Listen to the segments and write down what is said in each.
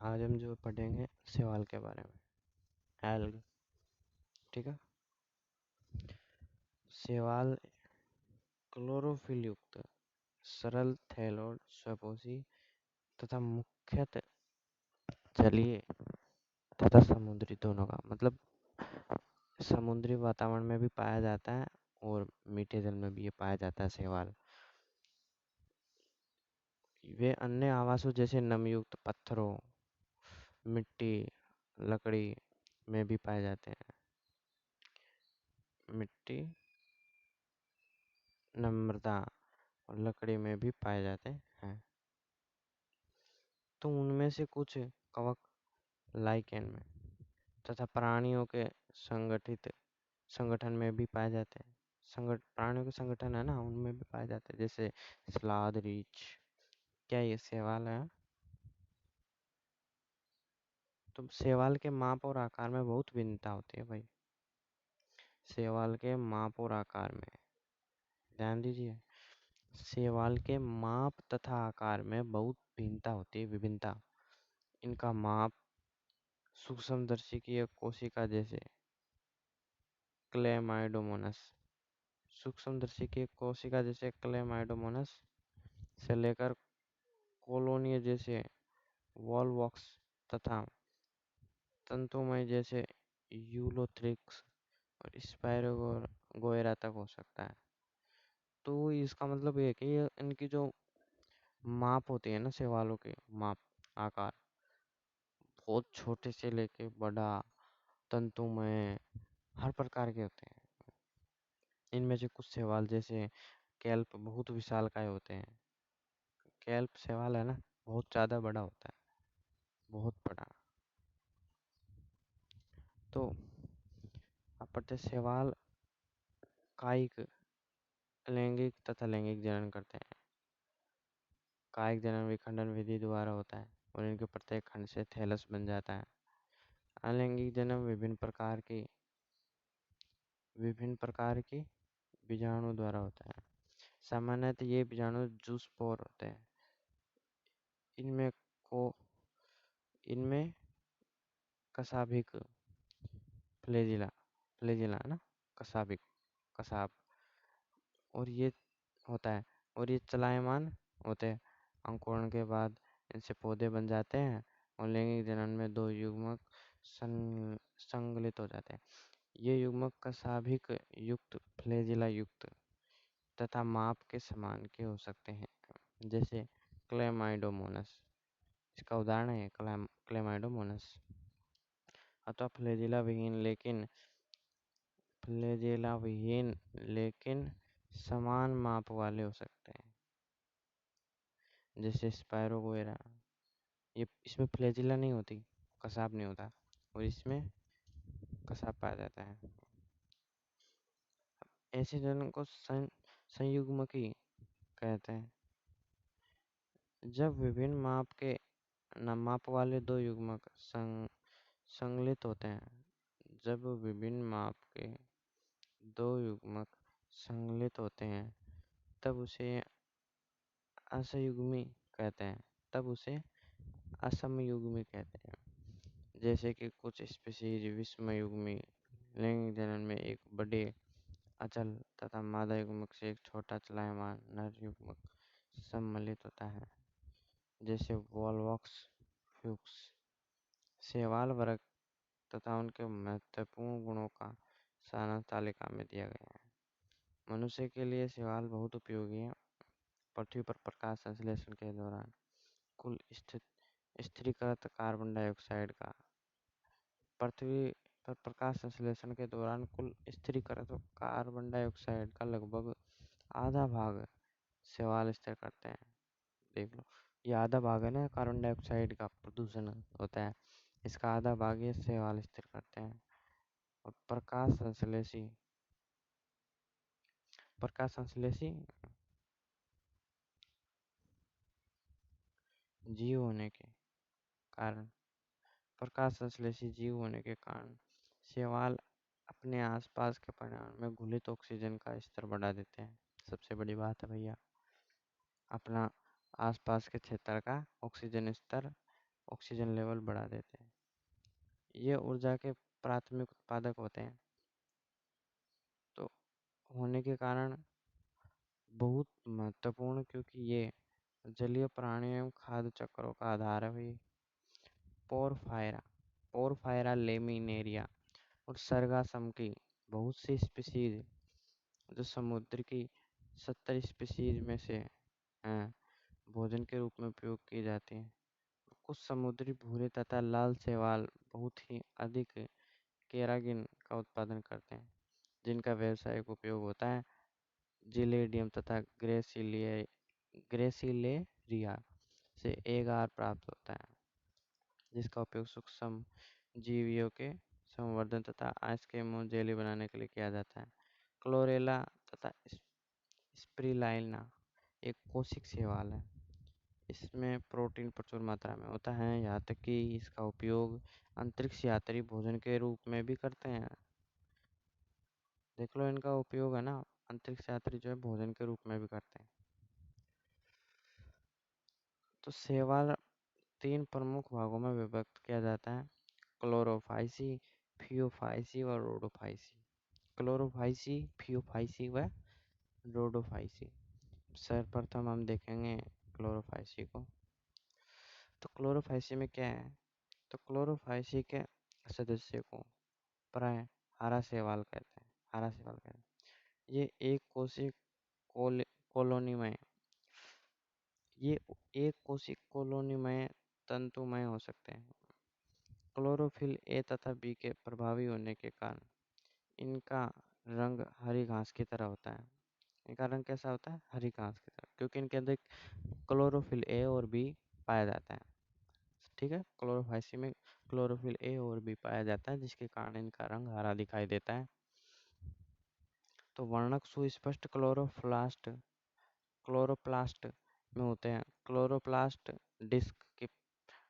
आज हम जो पढ़ेंगे शैवाल के बारे में, एल्ग। ठीक है। शैवाल क्लोरोफिल युक्त सरल थैलोड स्वपोषी तथा मुख्यतः जलीय तथा समुद्री दोनों का मतलब समुद्री वातावरण में भी पाया जाता है और मीठे जल में भी ये पाया जाता है शैवाल। वे अन्य आवासों जैसे नमयुक्त पत्थरों, मिट्टी, लकड़ी में भी पाए जाते हैं। मिट्टी, नम्रता और लकड़ी में भी पाए जाते हैं। तो उनमें से कुछ कवक लाइकेन में तथा प्राणियों के संगठन में भी पाए जाते हैं। प्राणियों के संगठन है ना, उनमें भी पाए जाते हैं, जैसे स्लाद रीछ। क्या ये शैवाल है? तो शैवाल के माप और आकार में बहुत भिन्नता होती है भाई। शैवाल के माप और आकार में ध्यान दीजिए। शैवाल के माप तथा आकार में बहुत भिन्नता होती है, विभिन्नता। इनका माप सूक्ष्मदर्शी की एक कोशिका जैसे क्लेमाइडोमोनस सूक्ष्मदर्शी की एक कोशिका जैसे क्लेमाइडोमोनस से लेकर कोलोनिया जैसे वॉलवॉक्स तथा तंतुमय जैसे यूलोथ्रिक्स और स्पायरोगोएरा तक हो सकता है। तो इसका मतलब ये है कि इनकी जो माप होती है ना, शैवालों के माप आकार बहुत छोटे से लेके बड़ा तंतुमय हर प्रकार के होते हैं। इनमें से कुछ शैवाल जैसे कैल्प बहुत विशालकाय होते हैं। कैल्प शैवाल है ना, बहुत ज़्यादा बड़ा होता है, बहुत बड़ा। तो अपत्य शैवाल कायिक, लैंगिक तथा लैंगिक जनन करते हैं। कायिक जनन विखंडन विधि द्वारा होता है और इनके प्रत्येक खंड से थैलस बन जाता है। अलैंगिक जनन विभिन्न प्रकार की बीजाणु द्वारा होता है। सामान्यतः ये बीजाणु जूस्पोर होते हैं। इनमें को इनमें कसाभिक फ्लैजिला फ्लैजिला है ना, कसाभिक कसाब और ये होता है और ये चलायमान होते हैं। अंकुरण के बाद इनसे पौधे बन जाते हैं और लैंगिक जनन में दो युग्मक संगलित हो जाते हैं। ये युग्मक कसाभिक युक्त, फ्लैजिला युक्त तथा माप के समान के हो सकते हैं, जैसे क्लेमाइडोमोनस। इसका उदाहरण है क्लेमाइडोमोनस। अथवा फ्लैजिला विहीन लेकिन समान माप वाले हो सकते हैं, जैसे स्पायरोगोएरा। ये इसमें फ्लैजिला नहीं होती, कसाब नहीं होता, और इसमें कसाब पाया जाता है। ऐसे जनन को संयुग्मकी कहते हैं। जब विभिन्न माप वाले दो युग्मक संगलित होते हैं, जब विभिन्न माप के दो युग्मक संगलित होते हैं तब उसे असंयुग्मी कहते हैं तब उसे असमयुग्मी कहते हैं। जैसे कि कुछ स्पीशीज विषमयुग्मी लैंगिक जनन में एक बड़े अचल तथा मादा युग्मक से एक छोटा चलायमान नर युग्मक सम्मिलित होता है, जैसे वॉलवॉक्स फ्यूक्स। शैवाल वर्ग तथा उनके महत्वपूर्ण गुणों का सारांश तालिका में दिया गया है। मनुष्य के लिए शैवाल बहुत उपयोगी है। पृथ्वी पर प्रकाश संश्लेषण के दौरान कुल स्थिरीकृत कार्बन डाइऑक्साइड का पृथ्वी पर प्रकाश संश्लेषण के दौरान कुल स्थिरीकृत कार्बन डाइऑक्साइड का लगभग आधा भाग शैवाल स्थिर करते हैं। देख लो, ये आधा भाग है ना, कार्बन डाइऑक्साइड का प्रदूषण होता है, इसका आधा भाग ये शैवाल स्थिर करते हैं। और प्रकाश संश्लेषी जीव होने के कारण प्रकाश संश्लेषी जीव होने के कारण शैवाल अपने आसपास के पर्यावरण में घुलित ऑक्सीजन का स्तर बढ़ा देते हैं। सबसे बड़ी बात है भैया, अपना आसपास के क्षेत्र का ऑक्सीजन स्तर ऑक्सीजन लेवल बढ़ा देते हैं। ये ऊर्जा के प्राथमिक उत्पादक होते हैं, तो होने के कारण बहुत महत्वपूर्ण, क्योंकि ये जलीय प्राणियों एवं खाद्य चक्रों का आधार है भाई। पोरफायरा, पोरफायरा लेमिनेरिया और सरगासम की बहुत सी स्पीशीज, जो समुद्र की 70 स्पीशीज में से हैं, भोजन के रूप में उपयोग की जाती हैं। कुछ समुद्री भूरे तथा लाल शैवाल बहुत ही अधिक केराटिन का उत्पादन करते हैं, जिनका व्यावसायिक उपयोग होता है जिलेडियम तथा ग्रेसिलेरिया से एगार प्राप्त होता है, जिसका उपयोग सूक्ष्म जीवियों के संवर्धन तथा आइसक्रीम जेली बनाने के लिए किया जाता है। क्लोरेला तथा स्प्रिलाइना एक कोशिक शैवाल है। इसमें प्रोटीन प्रचुर मात्रा में होता है, यहाँ तक कि इसका उपयोग अंतरिक्ष यात्री भोजन के रूप में भी करते हैं। देख लो, इनका उपयोग है ना, अंतरिक्ष यात्री जो है भोजन के रूप में भी करते हैं। तो शैवाल 3 प्रमुख भागों में विभक्त किया जाता है, क्लोरोफाइसी, फियोफाइसी व रोडोफाइसी। क्लोरोफाइसी, फियोफाइसी व रोडोफाइसी। सर्वप्रथम हम देखेंगे क्लोरोफाइसी को। तो क्लोरोफाइसी में क्या है? तो क्लोरोफाइसी के सदस्य को प्राय हरा शैवाल कहते हैं। हरा शैवाल कहते हैं। ये एक कोशिक कॉलोनी में ये एक कोशिक कॉलोनी में तंतुमय हो सकते हैं। क्लोरोफिल ए तथा बी के प्रभावी होने के कारण इनका रंग हरी घास की तरह होता है। इनका रंग कैसा होता है? हरी घास की तरह, क्योंकि इनके अंदर क्लोरोफिल ए और बी पाया जाता है। ठीक है, क्लोरोफाइसी में क्लोरोफिल ए और बी पाया जाता है, जिसके कारण इनका रंग हरा दिखाई देता है। तो वर्णक सुस्पष्ट क्लोरोप्लास्ट में होते हैं। क्लोरोप्लास्ट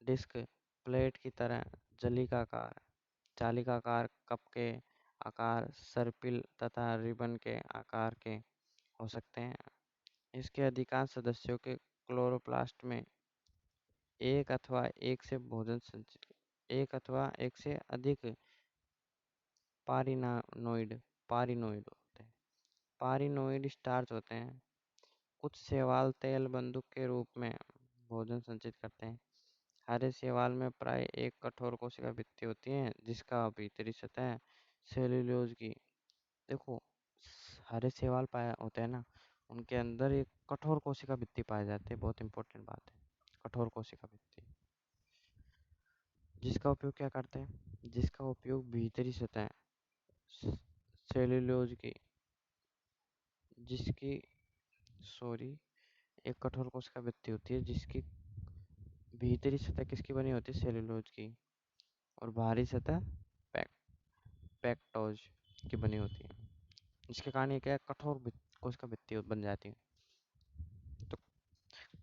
डिस्क प्लेट की तरह जालिकाकार कप के आकार, सर्पिल तथा रिबन के आकार के हो सकते हैं। इसके अधिकांश सदस्यों के क्लोरोप्लास्ट में एक अथवा एक से अधिक पारिनोइड होते हैं। पारिनोइड स्टार्च होते हैं। कुछ शैवाल तेल बंदूक के रूप में भोजन संचित करते हैं। हरे शैवाल में प्राय एक कठोर कोशिका भित्ति होती है, जिसका भीतरी सतह सेल्यूलोज की, देखो, हरे शैवाल पाया होते हैं ना, उनके अंदर एक कठोर कोशिका भित्ति पाई जाती है। बहुत इंपॉर्टेंट बात है, कठोर कोशिका भित्ति, जिसका उपयोग क्या करते हैं? जिसका उपयोग भीतरी सतह सेल्यूलोज की, जिसकी सॉरी एक कठोर कोशिका भित्ति होती है, जिसकी भीतरी सतह किसकी बनी होती है? सेल्यूलोज की, और बाहरी सतह पैक पैक्टोज की बनी होती है, जिसके कारण ये क्या है? कठोर कोशिका भित्ति बन जाती है। तो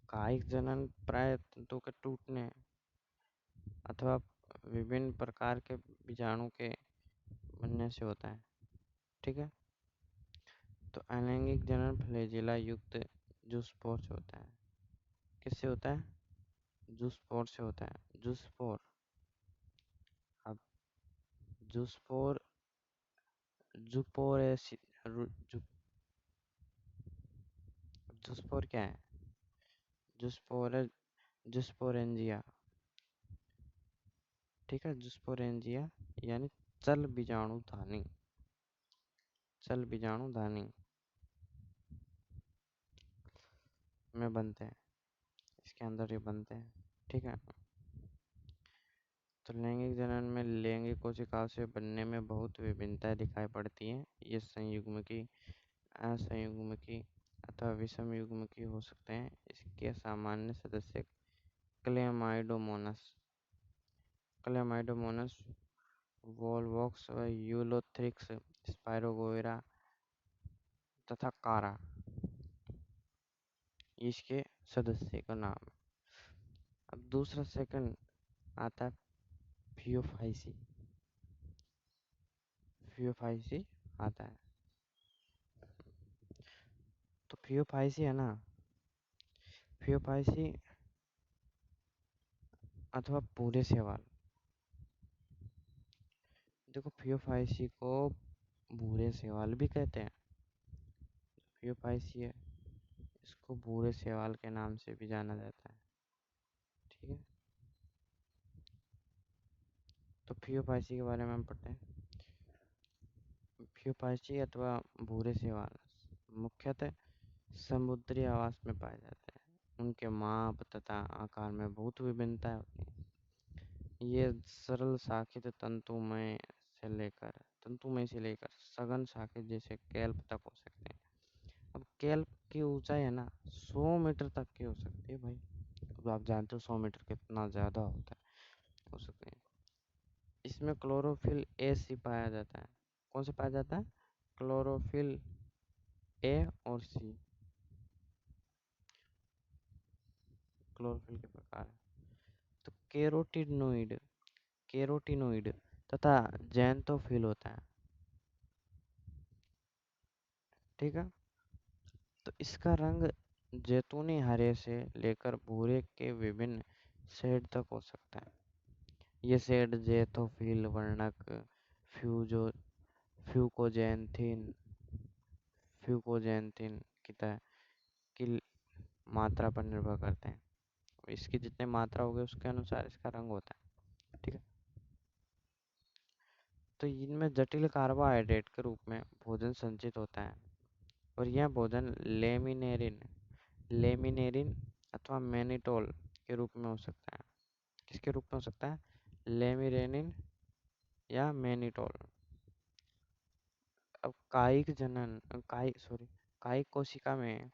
कायिक जनन प्राय तंतु के टूटने अथवा विभिन्न प्रकार के बीजाणु के बनने से होता है। ठीक है, तो अलैंगिक जनन फ्लैजेला युक्त जूस्पोर से होता है। किससे होता है? जूस्पोर से होता है। जूस्पोर, अब जूस्पोर जुपोरेसी जू जूस्पोर क्या है? जूस्पोर जूस्पोरेंजिया। ठीक है, जूस्पोरेंजिया यानी चल बीजाणुधानी, चल बीजाणुधानी में बनते हैं, इसके अंदर ये बनते हैं। ठीक है, तो लैंगिक जनन में लैंगिक कोशिकाओं से बनने में बहुत विभिन्नताएं दिखाई पड़ती हैं। ये संयुग्मकी, असंयुग्मकी अथवा विषमयुग्मकी हो सकते हैं। इसके सामान्य सदस्य क्लेमाइडोमोनास, वोल्वॉक्स व यूलोथ्रिक्स, स्पाइरोगोरा तथा कारा, इसके सदस्य का नाम है। अब दूसरा सेकंड आता है फियोफाइसी। फियोफाइसी आता है। तो फियोफाइसी है ना, फियोफाइसी अथवा भूरे शैवाल। देखो फियोफाइसी को भूरे शैवाल भी कहते हैं। फियोफाइसी है, इसको भूरे शैवाल के नाम से भी जाना जाता है। ठीक है, तो फियोफाइसी के बारे में हम पढ़ते हैं। फियोफाइसी अथवा भूरे शैवाल मुख्यतः समुद्री आवास में पाए जाते हैं। उनके माप तथा आकार में बहुत विभिन्नताएं होती हैं। ये सरल शाखित तंतुमय से लेकर सघन शाखित जैसे केल्प तक हो सकते हैं। अब केल्प की ऊंचाई है ना 100 मीटर तक की हो सकती है भाई। अब आप जानते हो 100 मीटर कितना ज्यादा होता है, हो सकते हैं। इसमें क्लोरोफिल ए सी पाया जाता है। कौन से पाया जाता है? क्लोरोफिल ए और सी, क्लोरोफिल के प्रकार है। तो केरोटिनोइड तथा जैंथोफिल होता है। ठीक है, तो इसका रंग जैतूनी हरे से लेकर भूरे के विभिन्न शेड तक हो सकता है। ये शेड जैंथोफिल वर्णक फ्यूजो फ्यूकोजैंथिन फ्यूकोजैंथिन की मात्रा पर निर्भर करते हैं। इसकी जितनी मात्रा होगी उसके अनुसार इसका रंग होता है। ठीक है, तो इनमें जटिल कार्बोहाइड्रेट के रूप में भोजन संचित होता है और यह भोजन लेमिनेरिन अथवा मैनिटोल के रूप में हो सकता है। किसके रूप में हो सकता है? लेमिनेरिन या मैनिटोल। अब कायिक कोशिका में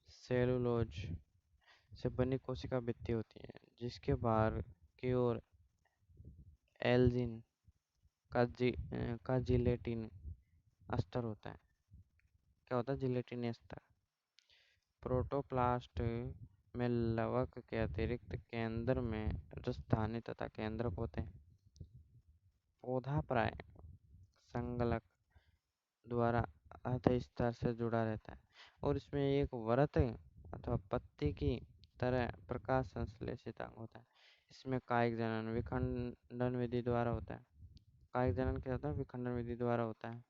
सेलुलोज से बनी कोशिका भित्ति होती है, जिसके बाहर की ओर एल्जिन का जिलेटिन अस्तर होता है। क्या होता है? जिलेटिन अस्तर। प्रोटोप्लास्ट में लवक के अतिरिक्त केंद्र में रसधानी तथा केंद्रक होते हैं। पौधा प्राय संगलक द्वारा अर्धस्तर से जुड़ा रहता है और इसमें एक वृत्त अथवा पत्ती की तरह प्रकाश संश्लेषित अंग होता है। इसमें कायिक जनन विखंडन विधि द्वारा होता है। कायिक जनन क्या होता है? विखंडन विधि द्वारा होता है।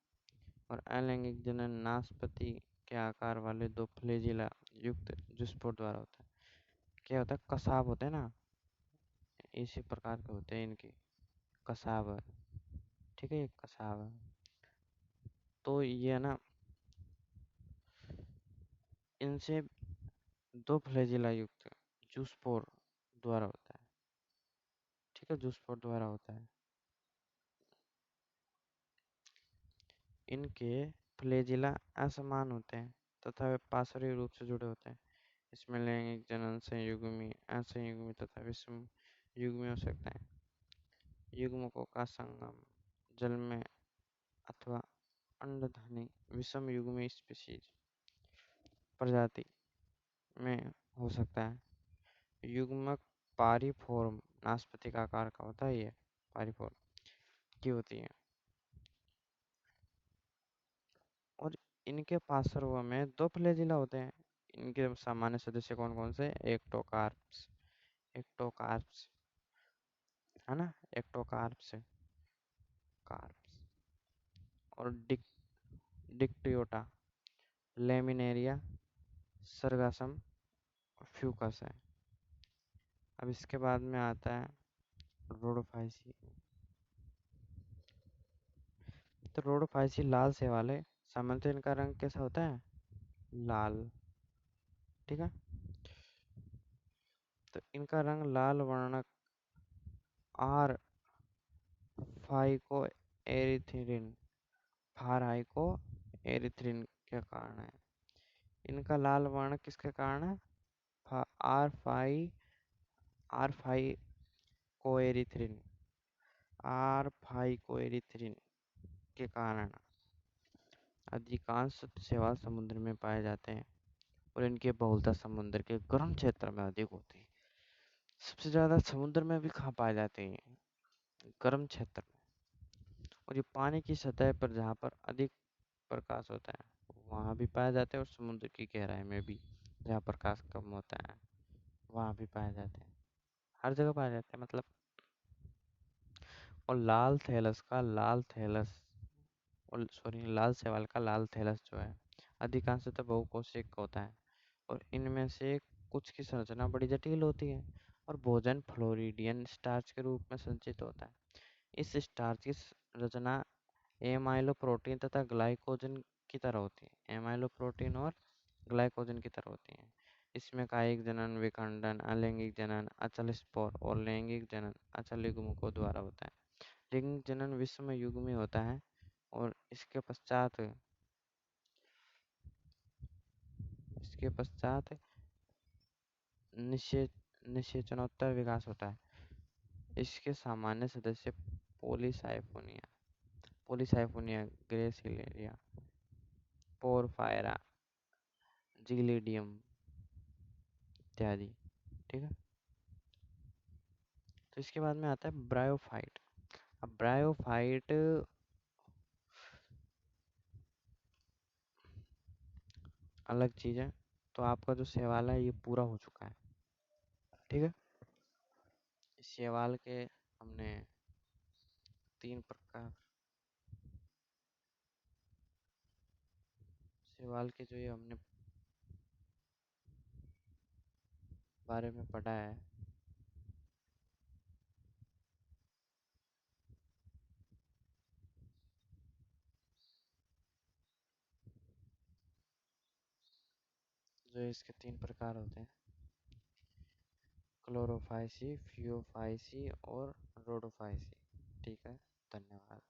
और अलैंगिक जनन नाशपाती के आकार वाले दो फ्लैजिला युक्त जुस्पोर द्वारा होता है। क्या होता है? कसाब होते हैं ना, इसी प्रकार के होते हैं इनकी कसाब। ठीक है, ये कसाब है। तो ये ना इनसे दो फ्लैजिला युक्त जूस्पोर द्वारा होता है। ठीक है, जूस्पोर द्वारा होता है। इनके फ्लैजिला असमान होते हैं तथा वे पार्श्विक रूप से जुड़े होते हैं। इसमें लैंगिक जनन संयुग्मी असंयुग्मी तथा विषम युग्मी हो सकता है। युग्मकों का संगम जल में अथवा अंडधानी विषम युग्मी स्पीशीज प्रजाति में हो सकता है। युग्मक पारिफॉर्म नाशपाती का आकार का होता है। ये पारिफॉर्म की होती है। और इनके पार्श्व में दो फ्लैजिला होते हैं। इनके सामान्य सदस्य कौन कौन से? एक्टोकार्प्स है ना, एक्टोकार्प्स कार्प्स और डिक्टियोटा लेमिनेरिया सरगासम फ्यूकस है। अब इसके बाद में आता है रोडोफाइसी। तो रोडोफाइसी लाल शैवाल है। सामान्यतः इनका रंग कैसा होता है? लाल। ठीक है, तो इनका रंग लाल वर्णक आर फाइको एरिथ्रिन फारहाइको एरिथ्रिन के कारण है। इनका लाल वर्ण किसके कारण है? आर फाई R phycoerythrin R phycoerythrin के कारण अधिकांश शैवाल समुद्र में पाए जाते हैं और इनकी बहुलता समुद्र के गर्म क्षेत्र में अधिक होती है। सबसे ज्यादा समुद्र में भी कहाँ पाए जाते हैं? गर्म क्षेत्र में। और ये पानी की सतह पर जहाँ पर अधिक प्रकाश होता है वहाँ भी पाए जाते हैं और समुद्र की गहराई में भी जहाँ प्रकाश कम होता है वहाँ भी पाए जाते हैं। हर जगह पाए जाते हैं मतलब। और लाल थैलस का लाल थैलस, और सॉरी लाल शैवाल का लाल थैलस जो है अधिकांशतः बहुकोशिक होता है, और इनमें से कुछ की संरचना बड़ी जटिल होती है, और भोजन फ्लोरिडियन स्टार्च के रूप में संचित होता है। इस स्टार्च की रचना एमाइलो प्रोटीन तथा ग्लाइकोजन की तरह होती है, एमाइलो प्रोटीन और ग्लाइकोजन की तरह होती है। इसमें कायिक जनन, विखंडन, अलैंगिक जनन, अचल स्पोर और लैंगिक जनन अचल युग्मकों द्वारा होता है। लैंगिक जनन विषम युग्मी होता है, और इसके पश्चात निषेच निषेचनोत्तर विकास होता है। इसके सामान्य सदस्य पोलीसाइफोनिया पोलीसाइफोनिया ग्रेसिलेरिया, पोरफायरा, जिलिडियम इत्यादि। ठीक है। तो इसके बाद में आता है ब्रायोफाइट। अब ब्रायोफाइट अलग चीज है। तो आपका जो सवाल है ये पूरा हो चुका है। ठीक है। इस सवाल के हमने 3 प्रकार, सवाल के जो ये हमने बारे में पढ़ा है, जो इसके 3 प्रकार होते हैं, क्लोरोफाइसी, फियोफाइसी और रोडोफाइसी। ठीक है। धन्यवाद।